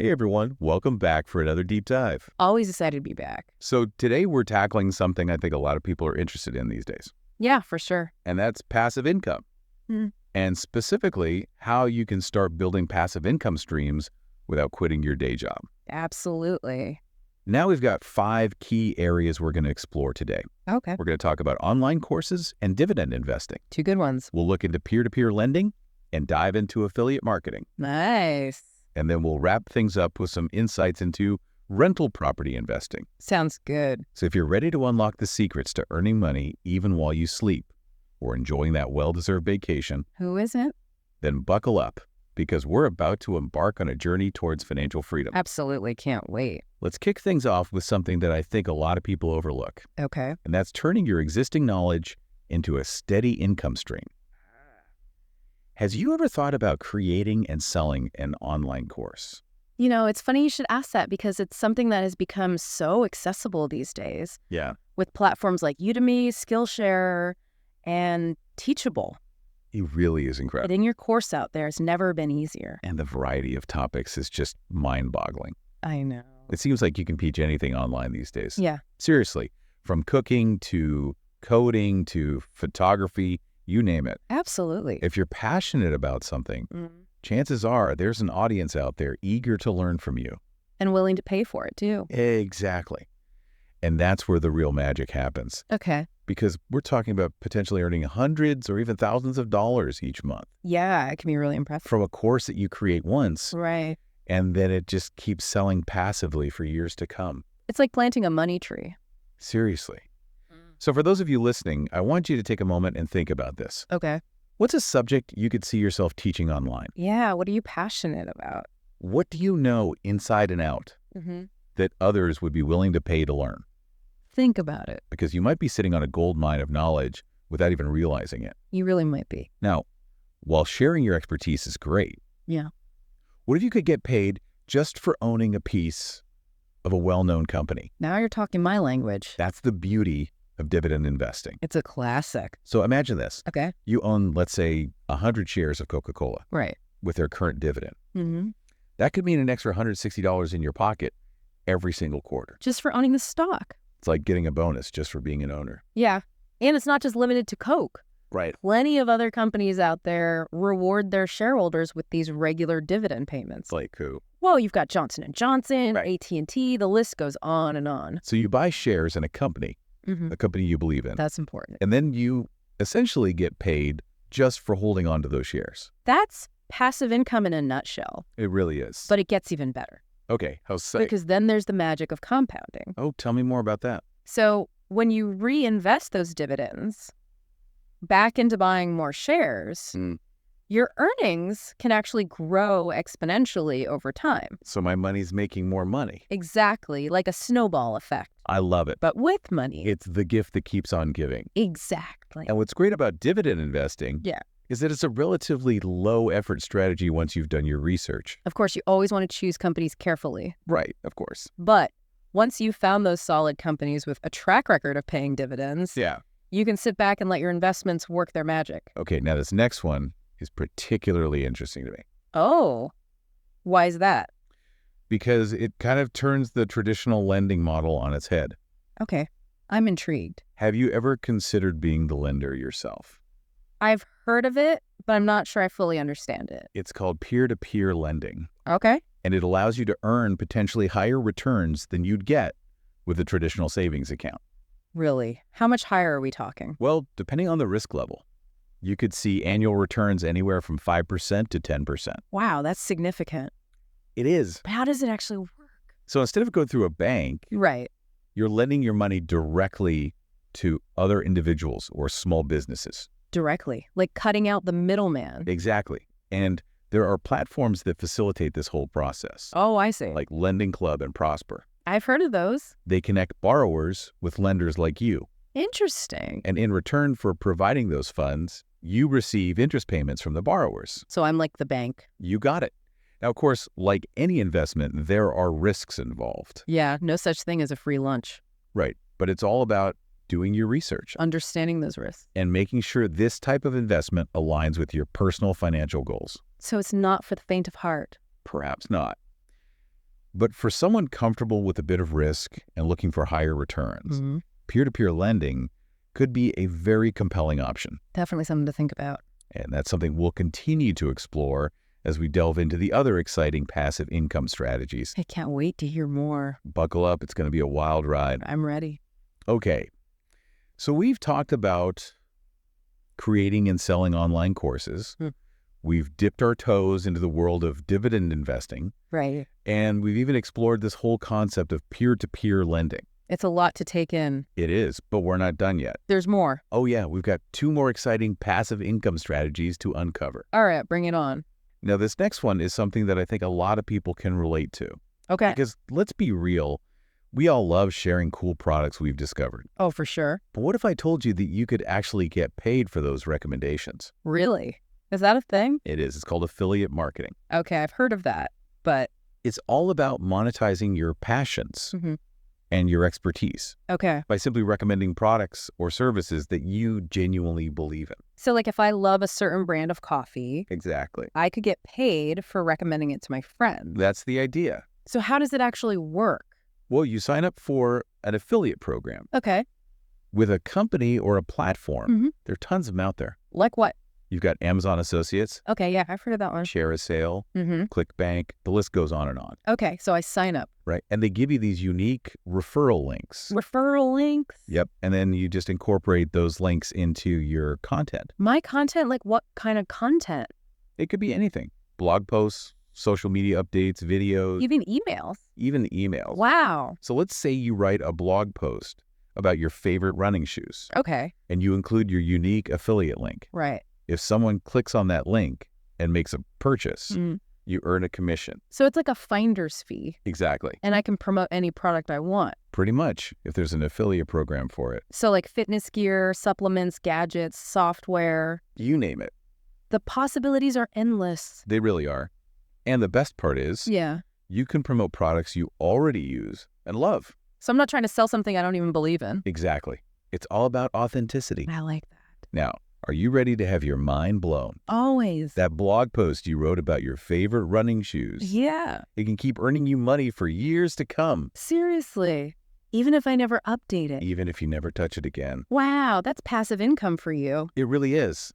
Hey everyone, welcome back for another deep dive. Always excited to be back. So today we're tackling something I think a lot of people are interested in these days, Yeah, for sure. and that's passive income. Hmm. And specifically, how you can start building passive income streams without quitting your day job. Absolutely. Now we've got 5 key areas we're going to explore today. Okay. We're going to talk about online courses and dividend investing. 2 good ones. We'll look into peer-to-peer lending and dive into affiliate marketing. Nice. And then we'll wrap things up with some insights into rental property investing. Sounds good. So if you're ready to unlock the secrets to earning money even while you sleep or enjoying that well-deserved vacation, Who isn't? then buckle up because we're about to embark on a journey towards financial freedom. Absolutely can't wait. Let's kick things off with something that I think a lot of people overlook, Okay. and that's turning your existing knowledge into a steady income stream. Has you ever thought about creating and selling an online course? You know, it's funny you should ask that because it's something that has become so accessible these days Yeah. with platforms like Udemy, Skillshare, and Teachable. It really is incredible. Getting your course out there has never been easier. And the variety of topics is just mind-boggling. I know. It seems like you can teach anything online these days. Yeah. Seriously, from cooking to coding to photography, you name it. Absolutely. If you're passionate about something, Mhm. chances are there's an audience out there eager to learn from you. And willing to pay for it too. Exactly. And that's where the real magic happens, Okay. because we're talking about potentially earning hundreds or even thousands of dollars each month Yeah, it can be really impressive. from a course that you create once, Right. and then it just keeps selling passively for years to come. It's like planting a money tree. Seriously. So for those of you listening, I want you to take a moment and think about this. Okay. What's a subject you could see yourself teaching online? Yeah, what are you passionate about? What do you know inside and out Mm-hmm. that others would be willing to pay to learn? Think about it. Because you might be sitting on a gold mine of knowledge without even realizing it. You really might be. Now, while sharing your expertise is great, Yeah. what if you could get paid just for owning a piece of a well-known company? Now you're talking my language. That's the beauty of dividend investing. It's a classic. So imagine this. Okay. You own, let's say, 100 shares of Coca-Cola Right. with their current dividend. Mm-hmm. That could mean an extra $160 in your pocket every single quarter. Just for owning the stock. It's like getting a bonus just for being an owner. Yeah. And it's not just limited to Coke. Right. Plenty of other companies out there reward their shareholders with these regular dividend payments. It's like who? Well, you've got Johnson & Johnson, Right. AT&T, the list goes on and on. So you buy shares in a company you believe in, That's important. and then you essentially get paid just for holding on to those shares. That's passive income in a nutshell, It really is. but it gets even better. Okay, how's say? Because then there's the magic of compounding. Oh, tell me more about that. So when you reinvest those dividends back into buying more shares, Mm. your earnings can actually grow exponentially over time. So my money's making more money. Exactly, like a snowball effect, I love it. but with money. It's the gift that keeps on giving. Exactly. And what's great about dividend investing Yeah. is that it's a relatively low-effort strategy once you've done your research. Of course, you always want to choose companies carefully. Right, of course. But once you've found those solid companies with a track record of paying dividends, Yeah. you can sit back and let your investments work their magic. Okay, now this next one is particularly interesting to me Oh, why is that? because it kind of turns the traditional lending model on its head. Okay, I'm intrigued. Have you ever considered being the lender yourself? I've heard of it, but I'm not sure I fully understand it. It's called peer-to-peer lending, Okay. and it allows you to earn potentially higher returns than you'd get with a traditional savings account. Really? How much higher are we talking? Well, depending on the risk level, you could see annual returns anywhere from 5% to 10%. Wow, that's significant. It is. But how does it actually work? So instead of going through a bank, Right. you're lending your money directly to other individuals or small businesses. Directly, like cutting out the middleman. Exactly. And there are platforms that facilitate this whole process, Oh, I see. like Lending Club and Prosper. I've heard of those. They connect borrowers with lenders like you. Interesting. And in return for providing those funds, you receive interest payments from the borrowers. So I'm like the bank. You got it. Now, of course, like any investment, there are risks involved. Yeah, no such thing as a free lunch. Right. But it's all about doing your research Understanding those risks. and making sure this type of investment aligns with your personal financial goals. So it's not for the faint of heart. Perhaps not. But for someone comfortable with a bit of risk and looking for higher returns, Mhm. peer-to-peer lending could be a very compelling option. Definitely something to think about. And that's something we'll continue to explore as we delve into the other exciting passive income strategies. I can't wait to hear more. Buckle up, it's going to be a wild ride. I'm ready. Okay, so we've talked about creating and selling online courses. We've dipped our toes into the world of dividend investing, Right. and we've even explored this whole concept of peer-to-peer lending. It's a lot to take in. It is, but we're not done yet. There's more. Oh yeah, we've got 2 more exciting passive income strategies to uncover. All right, bring it on. Now, this next one is something that I think a lot of people can relate to. Okay. Because let's be real, we all love sharing cool products we've discovered. Oh, for sure. But what if I told you that you could actually get paid for those recommendations? Really? Is that a thing? It is. It's called affiliate marketing. Okay, I've heard of that, but It's all about monetizing your passions Mhm. and your expertise okay. by simply recommending products or services that you genuinely believe in. So like if I love a certain brand of coffee, Exactly. I could get paid for recommending it to my friends. That's the idea. So how does it actually work? Well, you sign up for an affiliate program Okay. with a company or a platform. Mhm. There are tons of them out there. Like what? You've got Amazon Associates, Okay, yeah, I've heard of that one. Share a Sale, Mm-hmm. ClickBank, the list goes on and on, Okay, so I sign up. right? And they give you these unique referral links. Referral links? Yep. And then you just incorporate those links into your content. My content? Like what kind of content? It could be anything. Blog posts, social media updates, videos, Even emails? even emails. Wow. So let's say you write a blog post about your favorite running shoes Okay, and you include your unique affiliate link. right. If someone clicks on that link and makes a purchase, Mm. you earn a commission. So it's like a finder's fee, Exactly. and I can promote any product I want. Pretty much, if there's an affiliate program for it. So like fitness gear, supplements, gadgets, software. You name it. The possibilities are endless. They really are. And the best part is, Yeah. you can promote products you already use and love. So I'm not trying to sell something I don't even believe in. Exactly. It's all about authenticity. I like that. Now, are you ready to have your mind blown? Always. That blog post you wrote about your favorite running shoes, Yeah. it can keep earning you money for years to come, Seriously. Even if I never update it. even if you never touch it again. Wow, that's passive income for you. It really is.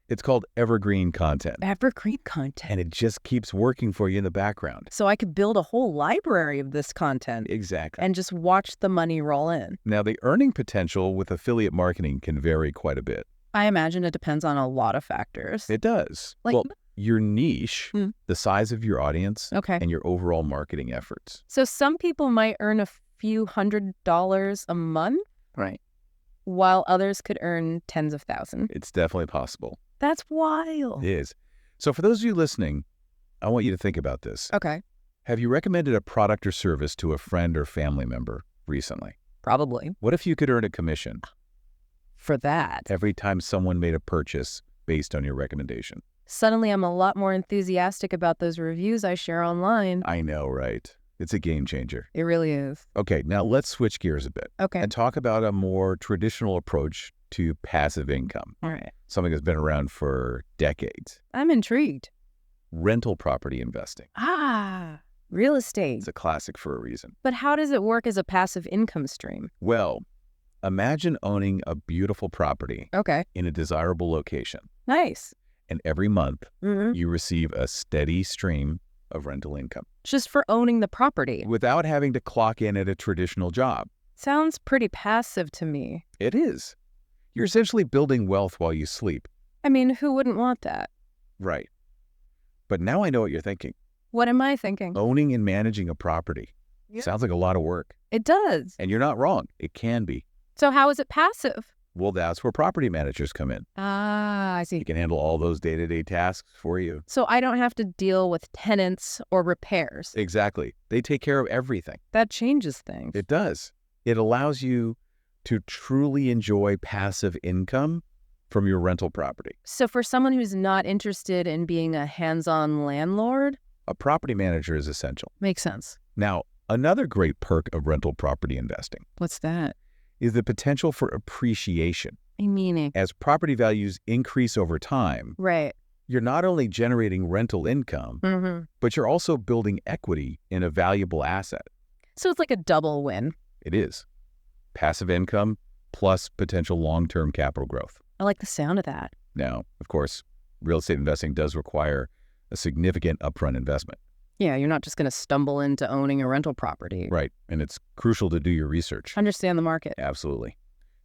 It's called evergreen content, Evergreen content. and it just keeps working for you in the background. So I could build a whole library of this content Exactly. and just watch the money roll in. Now, the earning potential with affiliate marketing can vary quite a bit. I imagine it depends on a lot of factors. It does. Like- Well, your niche, Mm. the size of your audience, Okay. and your overall marketing efforts. So some people might earn a few $100s a month, Right. while others could earn tens of thousands. It's definitely possible. That's wild. It is. So for those of you listening, I want you to think about this. Okay. Have you recommended a product or service to a friend or family member recently? Probably. What if you could earn a commission For that. every time someone made a purchase based on your recommendation? Suddenly I'm a lot more enthusiastic about those reviews I share online. I know, right? It's a game changer. It really is. Okay, now let's switch gears a bit Okay. and talk about a more traditional approach to passive income, All right. something that's been around for decades. I'm intrigued. Rental property investing. Ah, real estate. It's a classic for a reason. But how does it work as a passive income stream? Well, imagine owning a beautiful property Okay. in a desirable location, Nice. and every month Mm-hmm. you receive a steady stream of rental income Just for owning the property. without having to clock in at a traditional job. Sounds pretty passive to me. It is. You're essentially building wealth while you sleep. I mean, who wouldn't want that? Right. But now I know what you're thinking. What am I thinking? Owning and managing a property Yeah. sounds like a lot of work. It does. And you're not wrong. It can be. So how is it passive? Well, that's where property managers come in. Ah, I see. You can handle all those day-to-day tasks for you. So I don't have to deal with tenants or repairs. Exactly. They take care of everything. That changes things. It does. It allows you to truly enjoy passive income from your rental property. So for someone who's not interested in being a hands-on landlord, A property manager is essential. makes sense. Now, another great perk of rental property investing What's that? is the potential for appreciation. Meaning? As property values increase over time, Right. You're not only generating rental income, Mm-hmm. but you're also building equity in a valuable asset. So it's like a double win. It is. Passive income plus potential long-term capital growth. I like the sound of that. Now, of course, real estate investing does require a significant upfront investment. Yeah, you're not just going to stumble into owning a rental property. Right. And it's crucial to do your research. Understand the market. Absolutely.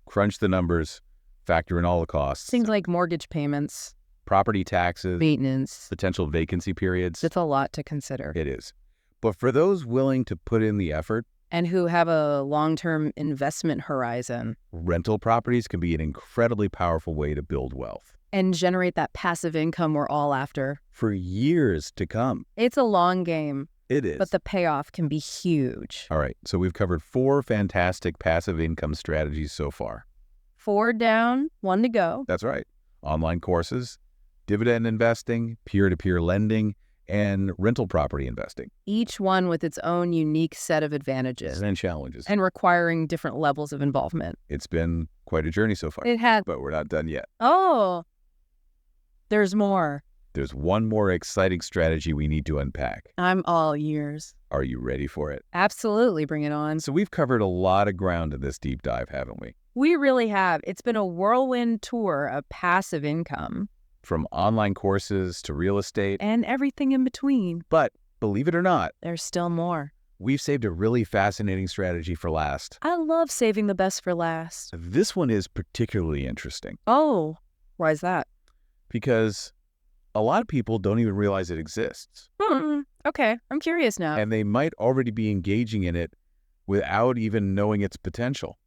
Crunch the numbers, factor in all the costs, Things like mortgage payments, property taxes, maintenance. potential vacancy periods. It's a lot to consider. It is. But for those willing to put in the effort, And who have a long-term investment horizon rental properties can be an incredibly powerful way to build wealth and generate that passive income we're all after. for years to come. It's a long game, It is. but the payoff can be huge. All right. So we've covered 4 fantastic passive income strategies so far. 4 down, 1 to go. That's right. Online courses, dividend investing, peer-to-peer lending, and rental property investing. Each one with its own unique set of advantages And challenges. and requiring different levels of involvement. It's been quite a journey so far, It has. but we're not done yet. Oh, there's more. There's one more exciting strategy we need to unpack. I'm all ears. Are you ready for it? Absolutely, bring it on. So we've covered a lot of ground in this deep dive, haven't we? We really have. It's been a whirlwind tour of passive income From online courses to real estate. and everything in between. But believe it or not, There's still more. we've saved a really fascinating strategy for last. I love saving the best for last. This one is particularly interesting Oh, why is that? because a lot of people don't even realize it exists. Okay, I'm curious now. And they might already be engaging in it without even knowing its potential.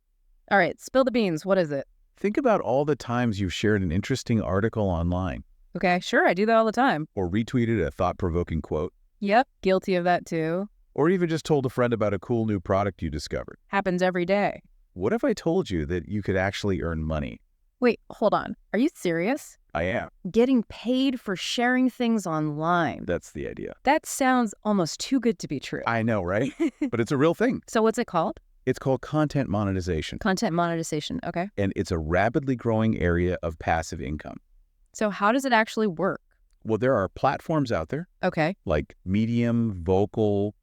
All right, spill the beans. What is it? Think about all the times you've shared an interesting article online Okay, sure, I do that all the time. or retweeted a thought-provoking quote, Yep, guilty of that too. or even just told a friend about a cool new product you discovered. Happens every day. What if I told you that you could actually earn money? Wait, hold on. Are you serious? I am. Getting paid for sharing things online. That's the idea. That sounds almost too good to be true. I know, right? But it's a real thing. So what's it called? It's called content monetization, Content monetization. Okay. and it's a rapidly growing area of passive income. So how does it actually work? Well, there are platforms out there Okay. like Medium, Vocal,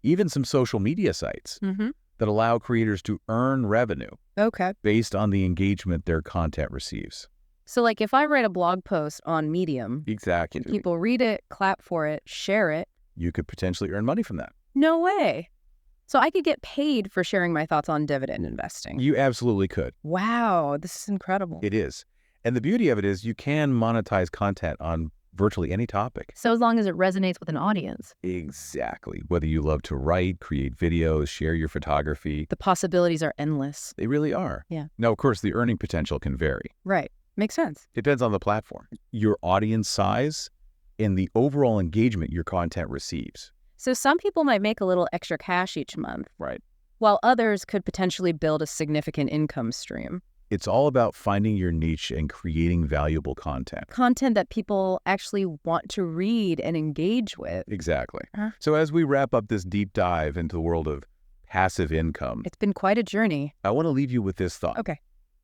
even some social media sites Mm-hmm. that allow creators to earn revenue Okay. based on the engagement their content receives. So like if I write a blog post on Medium, Exactly. people read it, clap for it, share it. You could potentially earn money from that. No way. So I could get paid for sharing my thoughts on dividend investing. You absolutely could. Wow, this is incredible. It is. And the beauty of it is you can monetize content on virtually any topic. So as long as it resonates with an audience, Exactly. Whether you love to write, create videos, share your photography, the possibilities are endless. they really are. Yeah. Now, of course, the earning potential can vary. Right. Makes sense. Depends on the platform, your audience size, and the overall engagement your content receives. So some people might make a little extra cash each month, Right. while others could potentially build a significant income stream. It's all about finding your niche and creating valuable content. Content that people actually want to read and engage with. Exactly. Huh? So as we wrap up this deep dive into the world of passive income, It's been quite a journey. I want to leave you with this thought. Okay.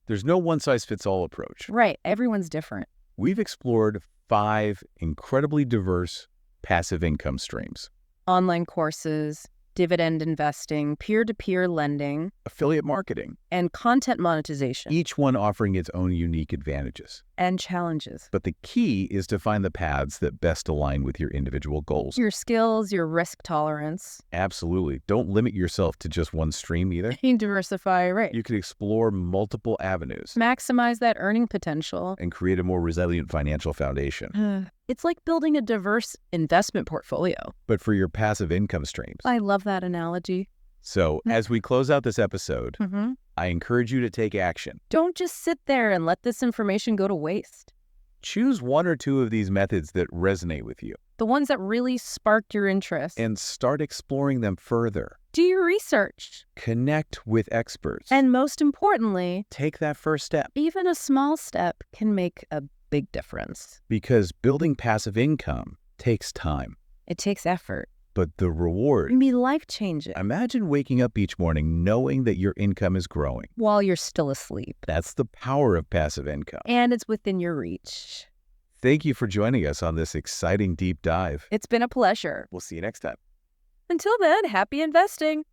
There's no one-size-fits-all approach. Right. Everyone's different. We've explored 5 incredibly diverse passive income streams. Online courses, dividend investing, peer-to-peer lending, Affiliate marketing, and content monetization, each one offering its own unique advantages. and challenges. But the key is to find the paths that best align with your individual goals. Your skills, your risk tolerance. Absolutely. Don't limit yourself to just one stream either. Diversify, right. You can explore multiple avenues Maximize that earning potential. and create a more resilient financial foundation. It's like building a diverse investment portfolio. But for your passive income streams. I love that analogy. So as we close out this episode, Mm-hmm. I encourage you to take action. Don't just sit there and let this information go to waste. Choose one or two of these methods that resonate with you The ones that really sparked your interest. and start exploring them further. Do your research. Connect with experts. And most importantly, take that first step, even a small step can make a big difference. because building passive income takes time, It takes effort. but the reward. It can be life-changing Imagine waking up each morning knowing that your income is growing. while you're still asleep. That's the power of passive income. And it's within your reach. Thank you for joining us on this exciting deep dive. It's been a pleasure. We'll see you next time. Until then, happy investing.